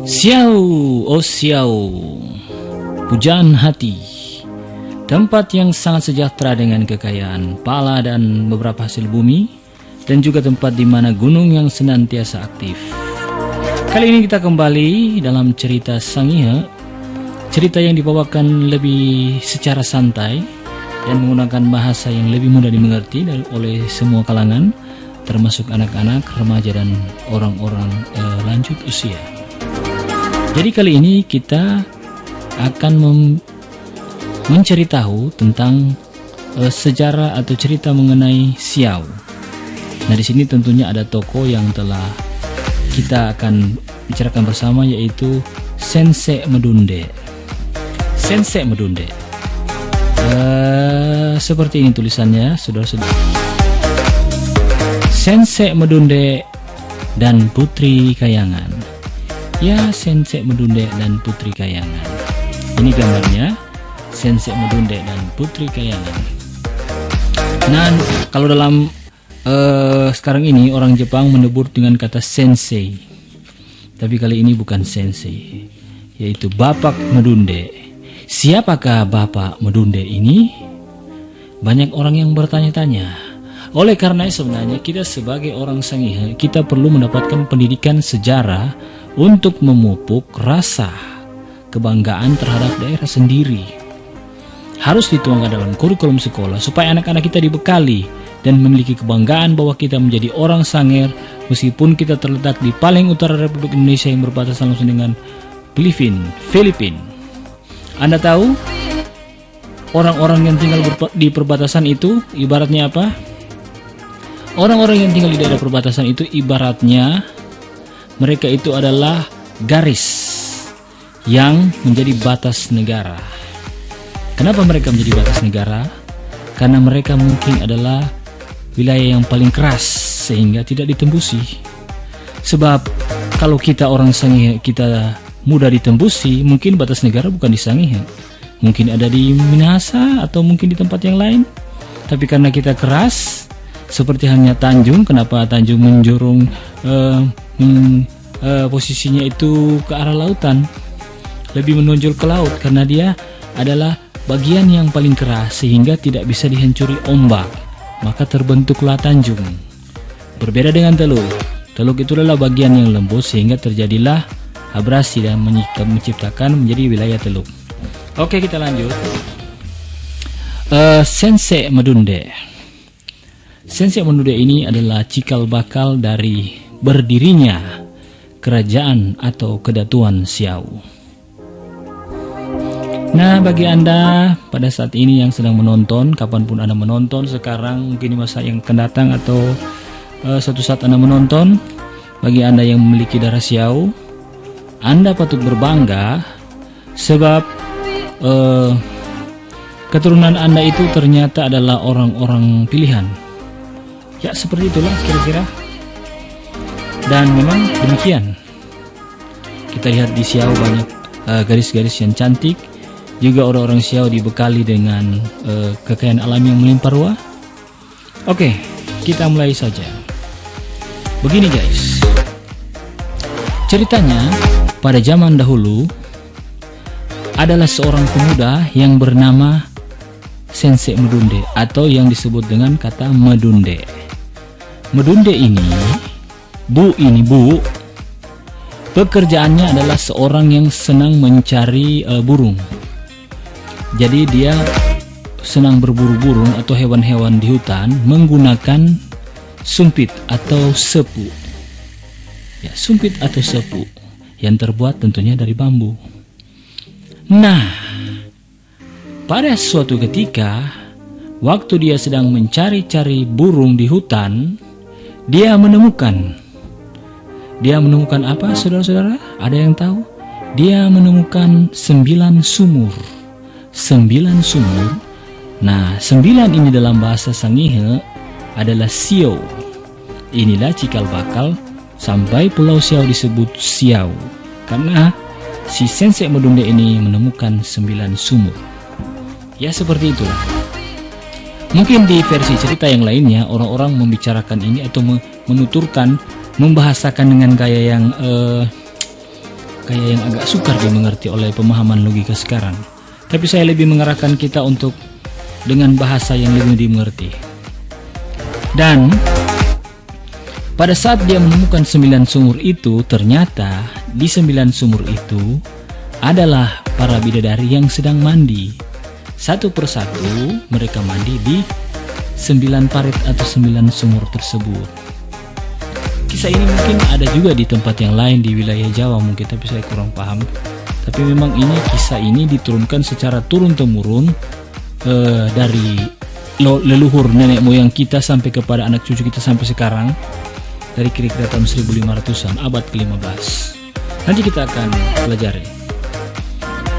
Siau, oh siau, pujaan hati, tempat yang sangat sejahtera dengan kekayaan pala dan beberapa hasil bumi, dan juga tempat di mana gunung yang senantiasa aktif. Kali ini kita kembali dalam cerita Sangihe, cerita yang dibawakan lebih secara santai dan menggunakan bahasa yang lebih mudah dimengerti oleh semua kalangan, termasuk anak-anak, remaja, dan orang-orang lanjut usia. Jadi kali ini kita akan mencari tahu tentang sejarah atau cerita mengenai Xiao. Nah, di sini tentunya ada tokoh yang telah kita akan bicarakan bersama, yaitu Sensei Medunde. Sensei Medunde. Seperti ini tulisannya, saudara-saudara. Sensei Medunde dan Putri Kayangan. Ya, Sensei Medunde dan Putri Kayangan. Ini gambarnya, Sensei Medunde dan Putri Kayangan. Nah, kalau dalam sekarang ini orang Jepang menyebut dengan kata sensei, tapi kali ini bukan sensei, yaitu Bapak Medunde. Siapakah Bapak Medunde ini? Banyak orang yang bertanya-tanya. Oleh karena sebenarnya kita sebagai orang Sangihe, kita perlu mendapatkan pendidikan sejarah untuk memupuk rasa kebanggaan terhadap daerah sendiri. Harus dituangkan dalam kurikulum sekolah supaya anak-anak kita dibekali dan memiliki kebanggaan bahwa kita menjadi orang Sangir meskipun kita terletak di paling utara Republik Indonesia yang berbatasan langsung dengan Filipina. Anda tahu orang-orang yang tinggal di perbatasan itu ibaratnya apa? Orang-orang yang tinggal di daerah perbatasan itu ibaratnya mereka itu adalah garis yang menjadi batas negara. Kenapa mereka menjadi batas negara? Karena mereka mungkin adalah wilayah yang paling keras sehingga tidak ditembusi. Sebab kalau kita orang Sangihe kita mudah ditembusi, mungkin batas negara bukan di Sangihe, mungkin ada di Minahasa atau mungkin di tempat yang lain. Tapi karena kita keras, seperti hanya Tanjung, kenapa Tanjung menjorong posisinya itu ke arah lautan, lebih menonjol ke laut karena dia adalah bagian yang paling keras sehingga tidak bisa dihancuri ombak, maka terbentuklah Tanjung. Berbeda dengan Teluk. Teluk itu adalah bagian yang lembut sehingga terjadilah abrasi dan menciptakan menjadi wilayah Teluk. Oke, kita lanjut. Sensei Medunde. Sensei Medunde ini adalah cikal bakal dari berdirinya kerajaan atau kedatuan Xiao. Nah, bagi Anda pada saat ini yang sedang menonton, kapanpun Anda menonton, sekarang mungkin di masa yang akan datang atau suatu saat Anda menonton, bagi Anda yang memiliki darah Xiao, Anda patut berbangga sebab keturunan Anda itu ternyata adalah orang-orang pilihan. Ya, seperti itulah kira-kira. Dan memang demikian. Kita lihat di Xiao banyak garis-garis yang cantik. Juga orang-orang Xiao dibekali dengan kekayaan alam yang melimpah ruah. Oke, kita mulai saja. Begini guys. Ceritanya pada zaman dahulu adalah seorang pemuda yang bernama Sensei Medunde atau yang disebut dengan kata Medunde. Medunde ini, Bu, pekerjaannya adalah seorang yang senang mencari burung. Jadi dia senang berburu burung atau hewan-hewan di hutan menggunakan sumpit atau sepu. Ya, sumpit atau sepu yang terbuat tentunya dari bambu. Nah, pada suatu ketika waktu dia sedang mencari-cari burung di hutan, dia menemukan apa, saudara-saudara? Ada yang tahu? Dia menemukan 9 sumur. 9 sumur. Nah, 9 ini dalam bahasa Sangihe adalah Xiao. Inilah cikal bakal sampai Pulau Xiao disebut Xiao, karena si Sensei Medunde ini menemukan 9 sumur. Ya, seperti itulah. Mungkin di versi cerita yang lainnya orang-orang membicarakan ini atau menuturkan, membahasakan dengan gaya yang kayak yang agak sukar dimengerti oleh pemahaman logika sekarang. Tapi saya lebih mengarahkan kita untuk dengan bahasa yang lebih dimengerti. Dan pada saat dia menemukan 9 sumur itu, ternyata di 9 sumur itu adalah para bidadari yang sedang mandi. Satu persatu mereka mandi di 9 parit atau 9 sumur tersebut. Kisah ini mungkin ada juga di tempat yang lain di wilayah Jawa mungkin, tapi saya kurang paham. Tapi memang kisah ini diturunkan secara turun-temurun dari leluhur nenek moyang kita sampai kepada anak cucu kita sampai sekarang, dari kira-kira tahun 1500-an, abad ke-15. Nanti kita akan pelajari.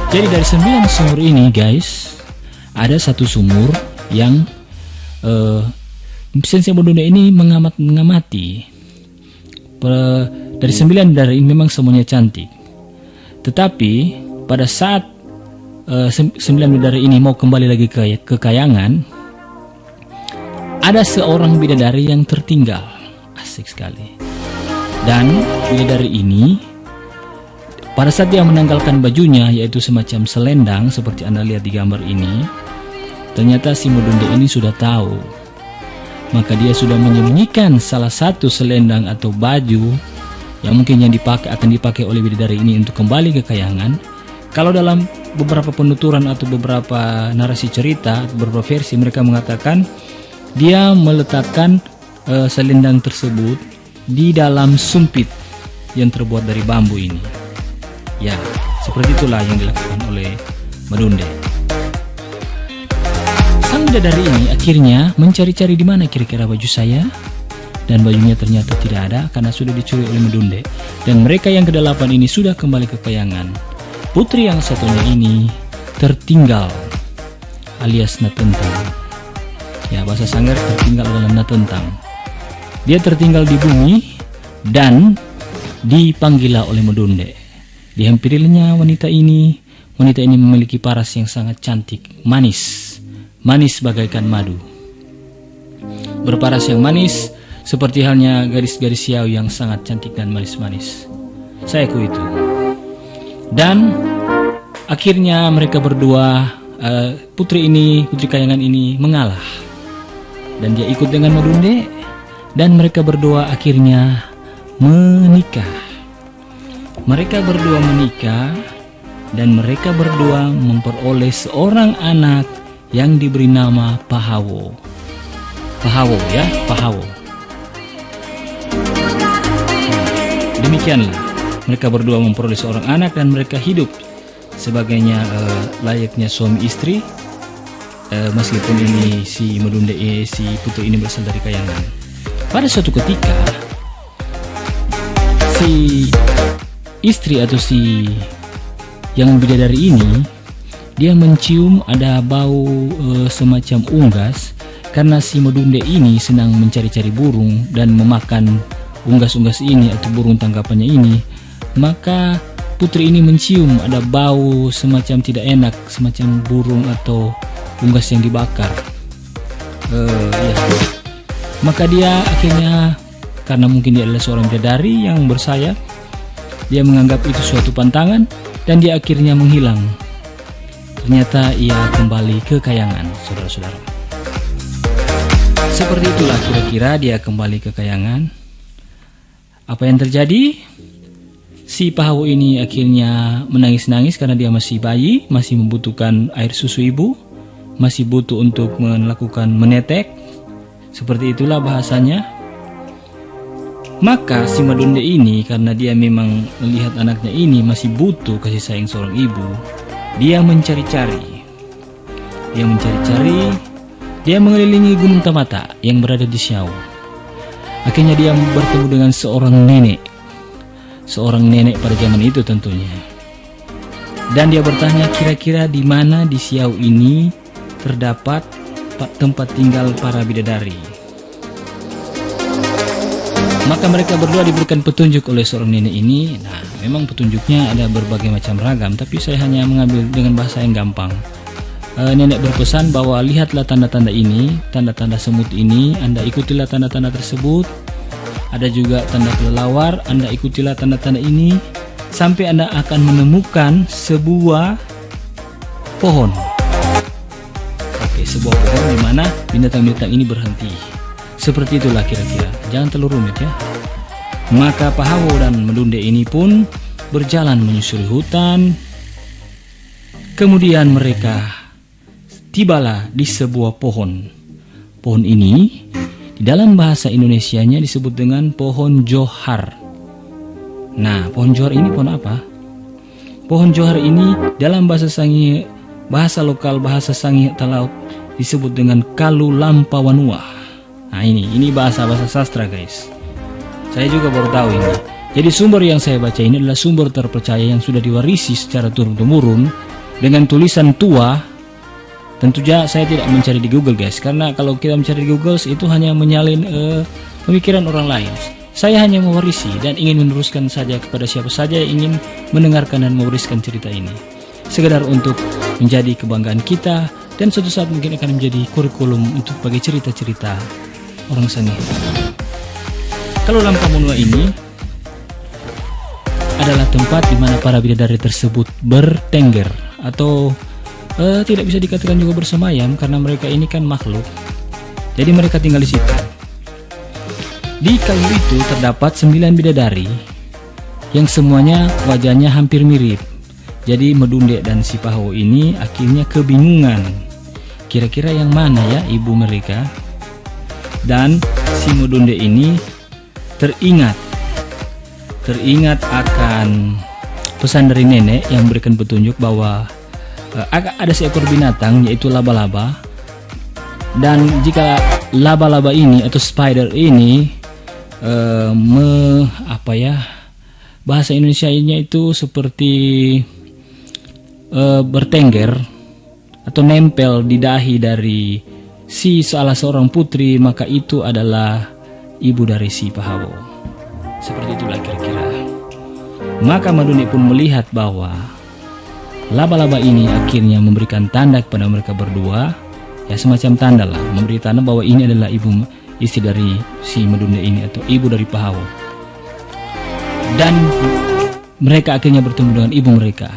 Jadi dari 9 sumur ini guys, ada satu sumur yang Sensei Modunde ini mengamati. Dari 9 bidadari ini memang semuanya cantik. Tetapi pada saat 9 bidadari ini mau kembali lagi ke kayangan, ada seorang bidadari yang tertinggal. Asik sekali. Dan bidadari ini pada saat dia menanggalkan bajunya, yaitu semacam selendang seperti Anda lihat di gambar ini, ternyata si Modunde ini sudah tahu. Maka dia sudah menyembunyikan salah satu selendang atau baju yang mungkin akan dipakai oleh bidadari ini untuk kembali ke kayangan. Kalau dalam beberapa penuturan atau beberapa narasi cerita, beberapa versi mereka mengatakan dia meletakkan selendang tersebut di dalam sumpit yang terbuat dari bambu ini. Ya, seperti itulah yang dilakukan oleh Modunde. Sang bidadari ini akhirnya mencari-cari di mana kira-kira baju saya, dan bajunya ternyata tidak ada karena sudah dicuri oleh Modunde. Dan mereka yang ke-8 ini sudah kembali ke kayangan. Putri yang satunya ini tertinggal alias natentang. Ya, bahasa Sanggar tertinggal adalah natentang. Dia tertinggal di bumi dan dipanggillah oleh Modunde. Dihampirinya wanita ini. Wanita ini memiliki paras yang sangat cantik, manis bagaikan madu. Berparas yang manis seperti halnya garis-garis siau yang sangat cantik dan manis-manis. Saya akui itu. Dan akhirnya mereka berdua, putri kayangan ini mengalah. Dan dia ikut dengan Modunde. Dan mereka berdua akhirnya menikah. Mereka berdua menikah. Dan mereka berdua memperoleh seorang anak yang diberi nama Pahawo. Pahawo. Demikianlah mereka berdua memperoleh seorang anak dan mereka hidup sebagainya layaknya suami istri, meskipun ini si Modunde si putri ini berasal dari kayangan. Pada suatu ketika si istri atau si yang bidadari ini dia mencium ada bau semacam unggas, karena si Modunde ini senang mencari-cari burung dan memakan unggas-unggas ini atau burung tangkapannya ini. Maka putri ini mencium ada bau semacam tidak enak, semacam burung atau unggas yang dibakar. Ya. Maka dia akhirnya, karena mungkin dia adalah seorang bidadari yang bersayap, dia menganggap itu suatu pantangan dan dia akhirnya menghilang. Ternyata ia kembali ke kayangan, saudara-saudara. Seperti itulah kira-kira dia kembali ke kayangan. Apa yang terjadi? Si Pahawo ini akhirnya menangis-nangis karena dia masih bayi, masih membutuhkan air susu ibu, masih butuh untuk melakukan menetek. Seperti itulah bahasanya. Maka si Modunde ini, karena dia memang melihat anaknya ini masih butuh kasih sayang seorang ibu, dia mencari-cari. Dia mengelilingi Gunung Tamata yang berada di Siau. Akhirnya dia bertemu dengan seorang nenek pada zaman itu tentunya. Dan dia bertanya kira-kira di mana di Siau ini terdapat tempat tinggal para bidadari. Maka mereka berdua diberikan petunjuk oleh seorang nenek ini. Nah, memang petunjuknya ada berbagai macam ragam, tapi saya hanya mengambil dengan bahasa yang gampang. Nenek berpesan bahwa lihatlah tanda-tanda ini, tanda-tanda semut ini, Anda ikutilah tanda-tanda tersebut. Ada juga tanda kelelawar, Anda ikutilah tanda-tanda ini. sampai Anda akan menemukan sebuah pohon. Oke, sebuah pohon di mana binatang-binatang ini berhenti. Seperti itulah kira-kira. Jangan terlalu rumit ya. Maka Pahawo dan Medunde ini pun berjalan menyusuri hutan. Kemudian mereka tibalah di sebuah pohon. Pohon ini di dalam bahasa Indonesianya disebut dengan pohon johar. Nah, pohon johar ini pohon apa? Pohon johar ini dalam bahasa Sangihe, bahasa lokal bahasa Sangihe Talaut disebut dengan kalu lampawanua. Nah, ini bahasa sastra, guys. Saya juga baru tahu ini. Jadi sumber yang saya baca ini adalah sumber terpercaya yang sudah diwarisi secara turun-temurun dengan tulisan tua. Tentu saja saya tidak mencari di Google, guys, karena kalau kita mencari di Google itu hanya menyalin pemikiran orang lain. Saya hanya mewarisi dan ingin meneruskan saja kepada siapa saja yang ingin mendengarkan dan mewariskan cerita ini. Sekedar untuk menjadi kebanggaan kita dan suatu saat mungkin akan menjadi kurikulum untuk bagi cerita-cerita orang Sangihe. Kalau Lampawanua ini adalah tempat di mana para bidadari tersebut bertengger atau tidak bisa dikatakan juga bersemayam karena mereka ini kan makhluk. Jadi mereka tinggal di situ. Di kayu itu terdapat 9 bidadari yang semuanya wajahnya hampir mirip. Jadi Medunde dan si Pahawo ini akhirnya kebingungan. Kira-kira yang mana ya ibu mereka? Dan si Medunde ini teringat akan pesan dari nenek yang memberikan petunjuk bahwa ada seekor binatang yaitu laba-laba, dan jika laba-laba ini atau spider ini bahasa Indonesianya itu seperti bertengger atau nempel di dahi dari si salah seorang putri, maka itu adalah ibu dari si Pahawo. Seperti itulah kira-kira. Maka Medunde pun melihat bahwa laba-laba ini akhirnya memberikan tanda kepada mereka berdua, ya semacam tanda lah, memberi tanda bahwa ini adalah istri dari si Medunde ini atau ibu dari Pahawo. Dan mereka akhirnya bertemu dengan ibu mereka.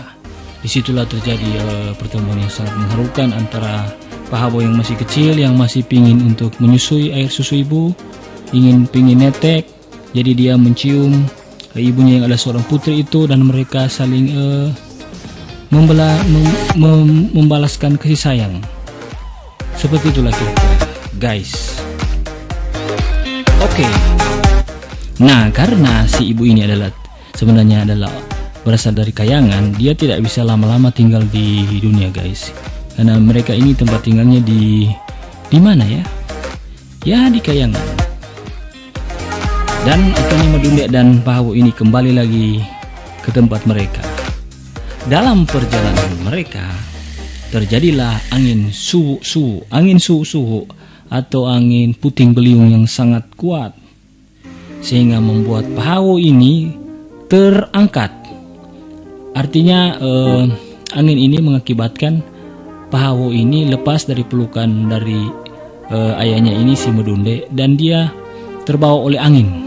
Disitulah terjadi pertemuan yang sangat mengharukan antara Pahawo yang masih kecil, yang masih pingin untuk menyusui air susu ibu, pingin netek. Jadi dia mencium ibunya yang adalah seorang putri itu, dan mereka saling membalaskan kasih sayang. Seperti itulah kira-kira, guys. Oke. Nah, karena si ibu ini sebenarnya adalah berasal dari Kayangan, dia tidak bisa lama-lama tinggal di dunia, guys. Karena mereka ini tempat tinggalnya di mana ya? Ya, di Kayangan. Dan akhirnya Medunde dan Pahawo ini kembali lagi ke tempat mereka. Dalam perjalanan mereka terjadilah angin suhu atau angin puting beliung yang sangat kuat, sehingga membuat Pahawo ini terangkat. Artinya angin ini mengakibatkan Pahawo ini lepas dari pelukan dari ayahnya ini si Medunde, dan dia terbawa oleh angin.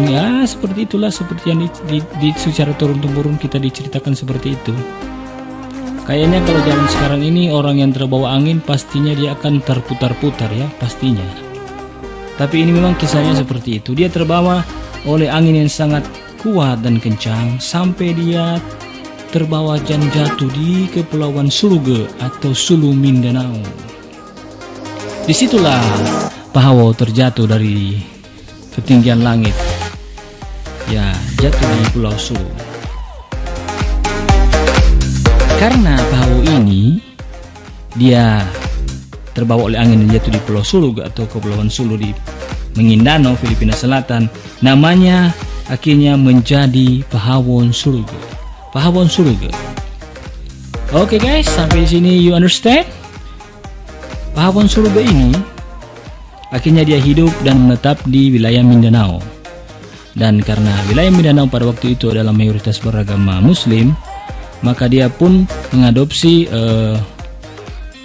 Ya, seperti itulah, seperti yang secara turun-temurun kita diceritakan seperti itu. Kayaknya kalau zaman sekarang ini orang yang terbawa angin pastinya dia akan terputar-putar ya, pastinya. Tapi ini memang kisahnya seperti itu. Dia terbawa oleh angin yang sangat kuat dan kencang sampai dia terbawa dan jatuh di Kepulauan Suluge atau Sulu Mindanao. Disitulah Pahawo terjatuh dari ketinggian langit. Ya, jatuh di Pulau Sulu. Karena Pahawo ini dia terbawa oleh angin dan jatuh di Pulau Sulu atau Kepulauan Sulu di Maguindanao, Filipina Selatan, namanya akhirnya menjadi Pahawon Suluge. Pahawon Suluge. Oke guys, sampai di sini you understand? Pahawon Suluge ini akhirnya dia hidup dan menetap di wilayah Mindanao. Dan karena wilayah Mindanao pada waktu itu adalah mayoritas beragama Muslim, maka dia pun mengadopsi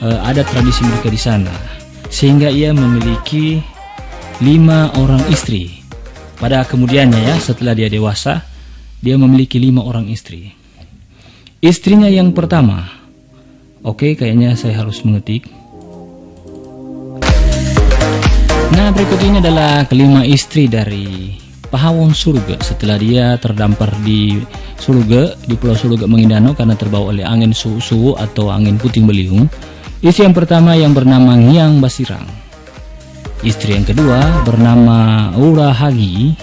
adat tradisi mereka di sana, sehingga ia memiliki 5 orang istri. Pada kemudiannya ya, setelah dia dewasa, dia memiliki 5 orang istri. Istrinya yang pertama, oke, kayaknya saya harus mengetik. Nah, berikut ini adalah kelima istri dari Pahlawan Surga setelah dia terdampar di surga, di Pulau Surga Mengindanau karena terbawa oleh angin suwu atau angin puting beliung. Istri yang pertama yang bernama Ngiang Basirang. Istri yang kedua bernama Ura Hagi.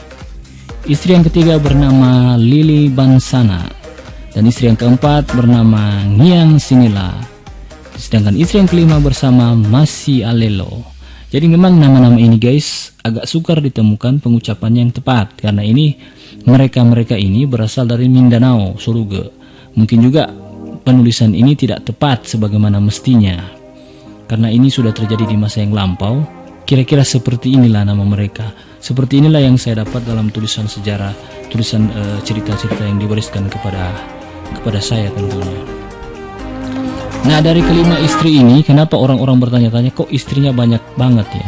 Istri yang ketiga bernama Lili Bansana. Dan istri yang keempat bernama Ngiang Sinila. Sedangkan istri yang kelima bersama Masi Alelo. Jadi memang nama-nama ini guys agak sukar ditemukan pengucapan yang tepat karena ini mereka ini berasal dari Mindanao, Surga. Mungkin juga penulisan ini tidak tepat sebagaimana mestinya karena ini sudah terjadi di masa yang lampau. Kira-kira seperti inilah nama mereka. Seperti inilah yang saya dapat dalam tulisan sejarah, tulisan cerita-cerita yang diwariskan kepada saya tentunya. Nah, dari kelima istri ini, kenapa orang-orang bertanya-tanya kok istrinya banyak banget ya?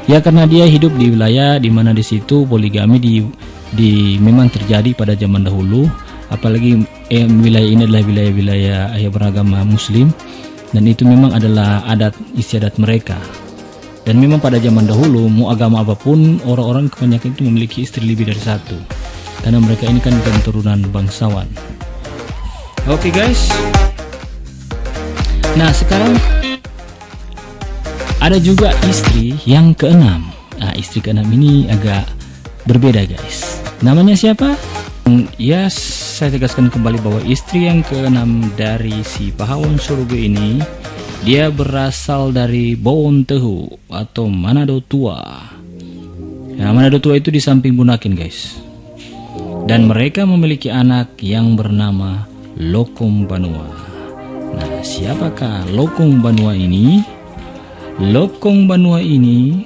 Ya karena dia hidup di wilayah di mana di situ poligami memang terjadi pada zaman dahulu, apalagi wilayah ini adalah wilayah yang beragama Muslim dan itu memang adalah adat istiadat mereka. Dan memang pada zaman dahulu mau agama apapun orang-orang kebanyakan itu memiliki istri lebih dari satu karena mereka ini kan keturunan bangsawan. Oke guys. Nah, sekarang ada juga istri yang keenam. Nah, istri keenam ini agak berbeda guys. Namanya siapa? Ya, saya tegaskan kembali bahwa istri yang keenam dari si Pahlawan Surga ini, dia berasal dari Bawon Tehu atau Manado Tua. Nah, Manado Tua itu di samping Bunaken guys. Dan mereka memiliki anak yang bernama Lokong Banua. Nah, siapakah Lokong Banua ini? Lokong Banua ini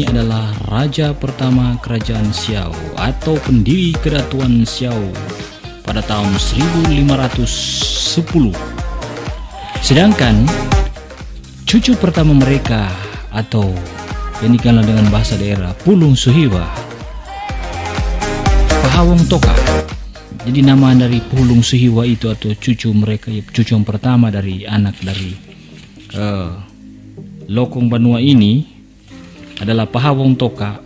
adalah raja pertama kerajaan Siau atau pendiri Kedatuan Siau pada tahun 1510. Sedangkan cucu pertama mereka atau yang dikenal dengan bahasa daerah Pulung Suhiwa, Pahawong Toka. Jadi nama dari Pulung Suhiwa itu atau cucu mereka, cucu yang pertama dari anak dari Lokong Banua ini adalah Pahawong Toka.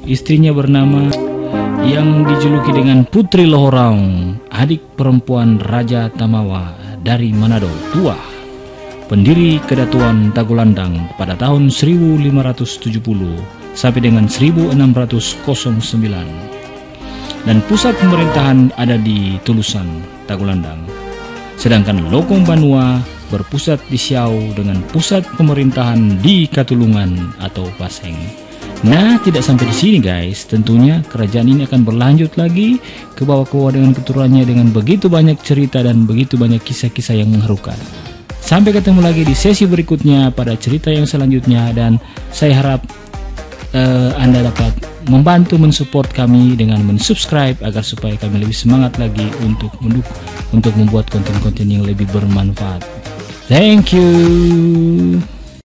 Istrinya bernama yang dijuluki dengan Putri Lohorong, adik perempuan Raja Tamawa dari Manado Tua, pendiri Kedatuan Tagulandang pada tahun 1570 sampai dengan 1609, dan pusat pemerintahan ada di Tulusan, Tagulandang. Sedangkan Lokong Banua berpusat di Siau dengan pusat pemerintahan di Katulungan atau Paseng. Nah, tidak sampai di sini guys. Tentunya kerajaan ini akan berlanjut lagi ke bawah-bawah dengan keturunannya dengan begitu banyak cerita dan begitu banyak kisah-kisah yang mengharukan. Sampai ketemu lagi di sesi berikutnya pada cerita yang selanjutnya, dan saya harap Anda dapat membantu mensupport kami dengan mensubscribe agar supaya kami lebih semangat lagi untuk membuat konten-konten yang lebih bermanfaat. Thank you.